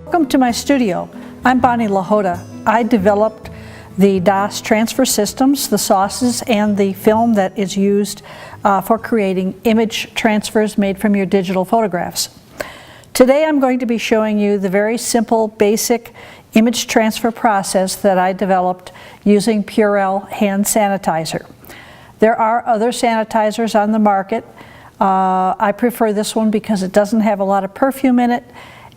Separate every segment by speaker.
Speaker 1: Welcome to my studio. I'm Bonnie Lahota. I developed the DOS transfer systems, the sauces, and the film that is used for creating image transfers made from your digital photographs. Today I'm going to be showing you the very simple, basic image transfer process that I developed using Purell hand sanitizer. There are other sanitizers on the market. I prefer this one because it doesn't have a lot of perfume in it,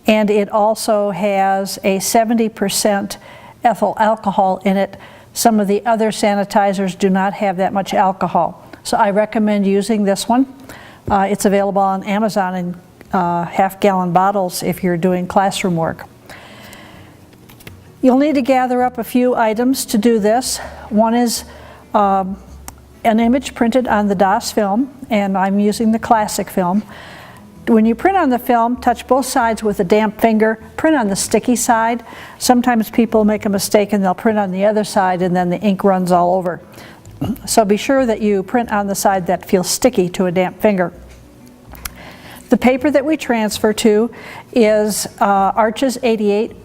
Speaker 1: and it also has a 70% ethyl alcohol in it. Some of the other sanitizers do not have that much alcohol. So I recommend using this one. It's available on Amazon in half-gallon bottles if you're doing classroom work. You'll need to gather up a few items to do this. One is an image printed on the DOS film, and I'm using the classic film. When you print on the film, touch both sides with a damp finger. Print on the sticky side. Sometimes people make a mistake and they'll print on the other side and then the ink runs all over. So be sure that you print on the side that feels sticky to a damp finger. The paper that we transfer to is Arches 88.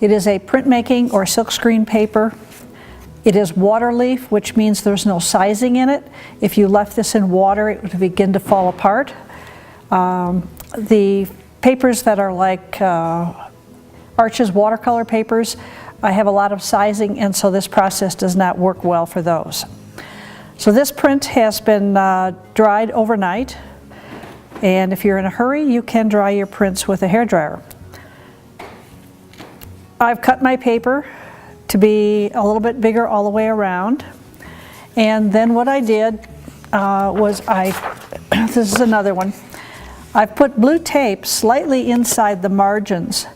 Speaker 1: It is a printmaking or silkscreen paper. It is water leaf, which means there's no sizing in it. If you left this in water, it would begin to fall apart. The papers that are like Arches watercolor papers, I have a lot of sizing, and so this process does not work well for those. So this print has been dried overnight, and if you're in a hurry, you can dry your prints with a hairdryer. I've cut my paper to be a little bit bigger all the way around, and then what I did was this is another one. I've put blue tape slightly inside the margins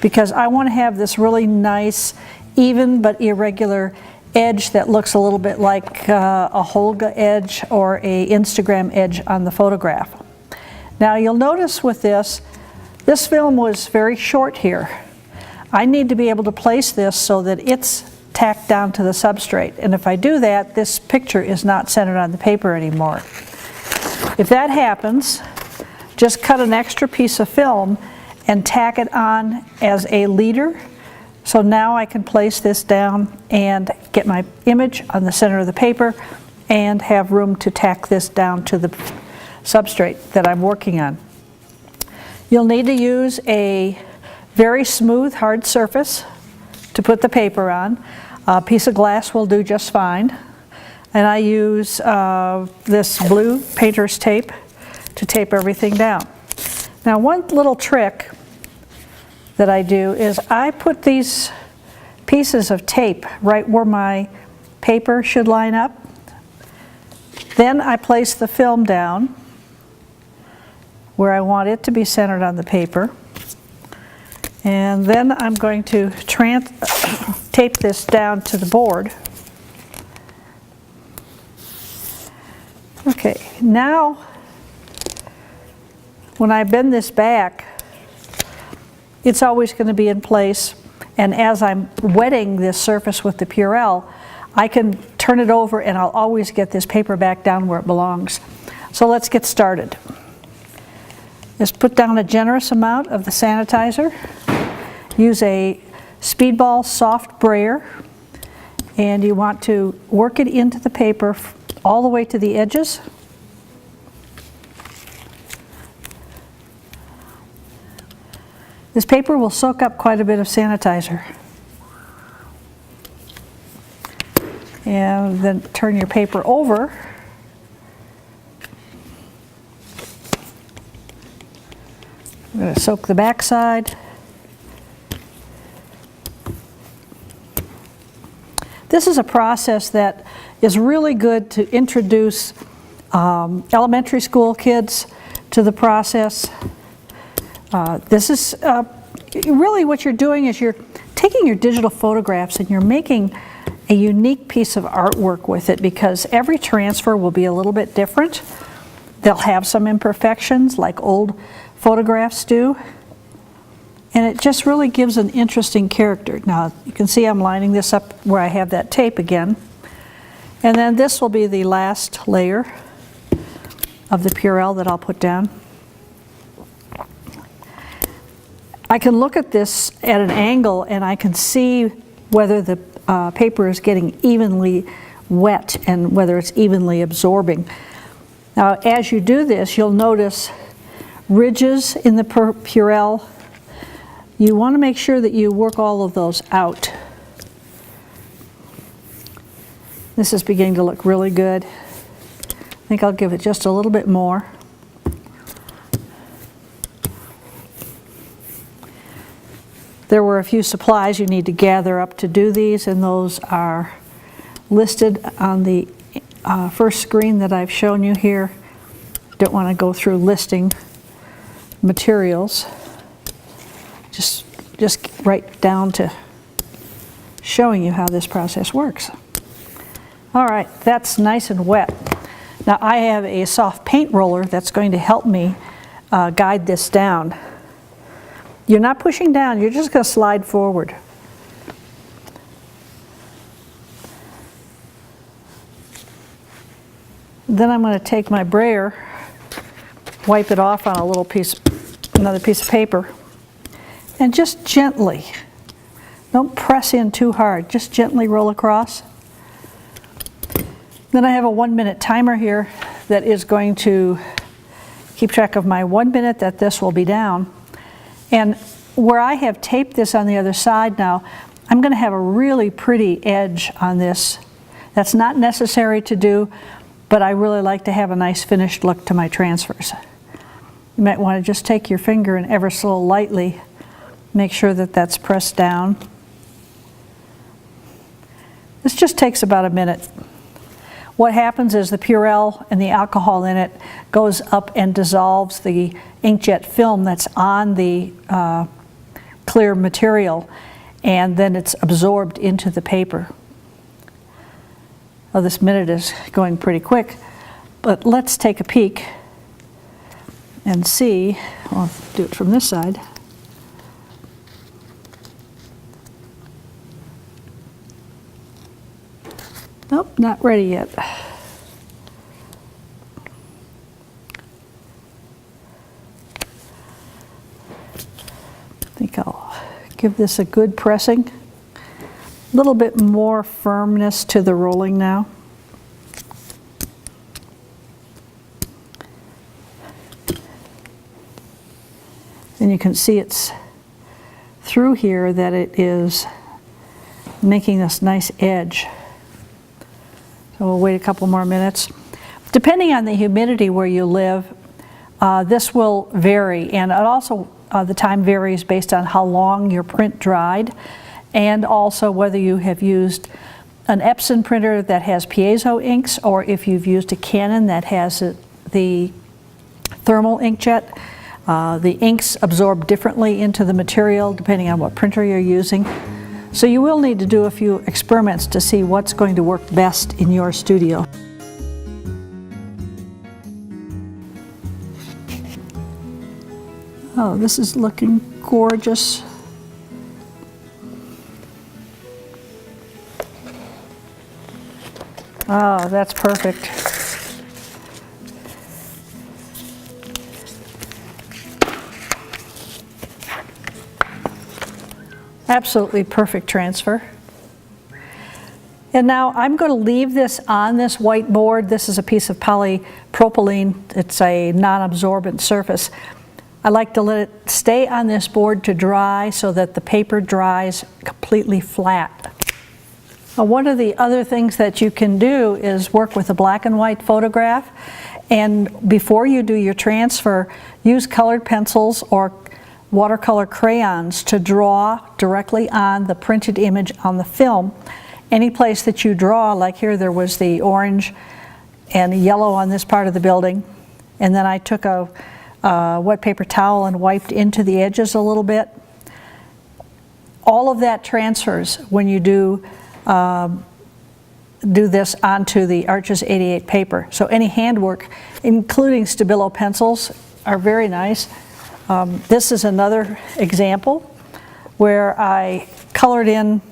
Speaker 1: because I want to have this really nice, even but irregular edge that looks a little bit like a Holga edge or a Instagram edge on the photograph. Now you'll notice with this film was very short here. I need to be able to place this so that it's tacked down to the substrate, and if I do that, this picture is not centered on the paper anymore. If that happens, just cut an extra piece of film and tack it on as a leader. So now I can place this down and get my image on the center of the paper and have room to tack this down to the substrate that I'm working on. You'll need to use a very smooth, hard surface to put the paper on. A piece of glass will do just fine. And I use this blue painter's tape to tape everything down. Now one little trick that I do is I put these pieces of tape right where my paper should line up. Then I place the film down where I want it to be centered on the paper. And then I'm going to tape this down to the board. Okay, now when I bend this back, it's always going to be in place, and as I'm wetting this surface with the Purell, I can turn it over and I'll always get this paper back down where it belongs. So let's get started. Just put down a generous amount of the sanitizer. Use a speedball soft brayer, and you want to work it into the paper all the way to the edges. This paper will soak up quite a bit of sanitizer. And then turn your paper over. I'm going to soak the back side. This is a process that is really good to introduce elementary school kids to the process. This is really what you're doing is you're taking your digital photographs and you're making a unique piece of artwork with it, because every transfer will be a little bit different. They'll have some imperfections like old photographs do, and it just really gives an interesting character. Now you can see I'm lining this up where I have that tape again, and then this will be the last layer of the Purell that I'll put down. I can look at this at an angle and I can see whether the paper is getting evenly wet and whether it's evenly absorbing. Now, as you do this, you'll notice ridges in the Purell. You want to make sure that you work all of those out. This is beginning to look really good. I think I'll give it just a little bit more. There were a few supplies you need to gather up to do these, and those are listed on the first screen that I've shown you here. Don't want to go through listing materials. Just right down to showing you how this process works. All right, that's nice and wet. Now I have a soft paint roller that's going to help me guide this down. You're not pushing down, you're just going to slide forward. Then I'm going to take my brayer, wipe it off on another piece of paper, and just gently, don't press in too hard, just gently roll across. Then I have a 1-minute timer here that is going to keep track of my 1 minute that this will be down. And where I have taped this on the other side now, I'm going to have a really pretty edge on this. That's not necessary to do, but I really like to have a nice finished look to my transfers. You might want to just take your finger and ever so lightly make sure that that's pressed down. This just takes about a minute. What happens is the Purell and the alcohol in it goes up and dissolves the inkjet film that's on the clear material, and then it's absorbed into the paper. Well, this minute is going pretty quick, but let's take a peek and see. I'll do it from this side. Nope, not ready yet. I think I'll give this a good pressing. A little bit more firmness to the rolling now. And you can see it's through here that it is making this nice edge. So we'll wait a couple more minutes. Depending on the humidity where you live, this will vary, and it also the time varies based on how long your print dried, and also whether you have used an Epson printer that has piezo inks, or if you've used a Canon that has the thermal inkjet. The inks absorb differently into the material depending on what printer you're using. So you will need to do a few experiments to see what's going to work best in your studio. Oh, this is looking gorgeous. Oh, that's perfect. Absolutely perfect transfer. And now I'm going to leave this on this whiteboard. This is a piece of polypropylene. It's a non-absorbent surface. I like to let it stay on this board to dry so that the paper dries completely flat. Now, one of the other things that you can do is work with a black and white photograph, and before you do your transfer, use colored pencils or watercolor crayons to draw directly on the printed image on the film. Any place that you draw, like here there was the orange and yellow on this part of the building, and then I took a wet paper towel and wiped into the edges a little bit. All of that transfers when you do this onto the Arches 88 paper. So any handwork, including Stabilo pencils, are very nice. This is another example where I colored in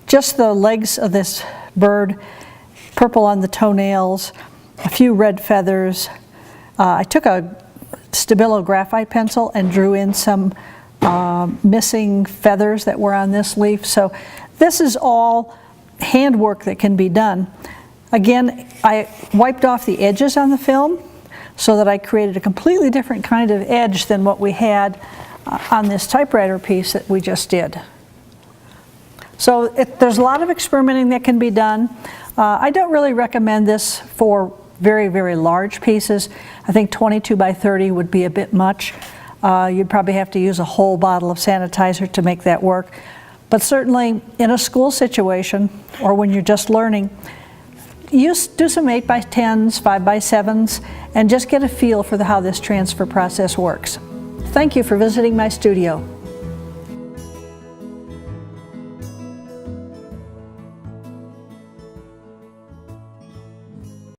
Speaker 1: just the legs of this bird, purple on the toenails, a few red feathers. I took a Stabilo graphite pencil and drew in some missing feathers that were on this leaf. So this is all handwork that can be done. Again, I wiped off the edges on the film so that I created a completely different kind of edge than what we had on this typewriter piece that we just did. So there's a lot of experimenting that can be done. I don't really recommend this for very, very large pieces. I think 22 by 30 would be a bit much. You'd probably have to use a whole bottle of sanitizer to make that work. But certainly in a school situation or when you're just learning, do some 8 by 10s, 5 by 7s, and just get a feel for how this transfer process works. Thank you for visiting my studio.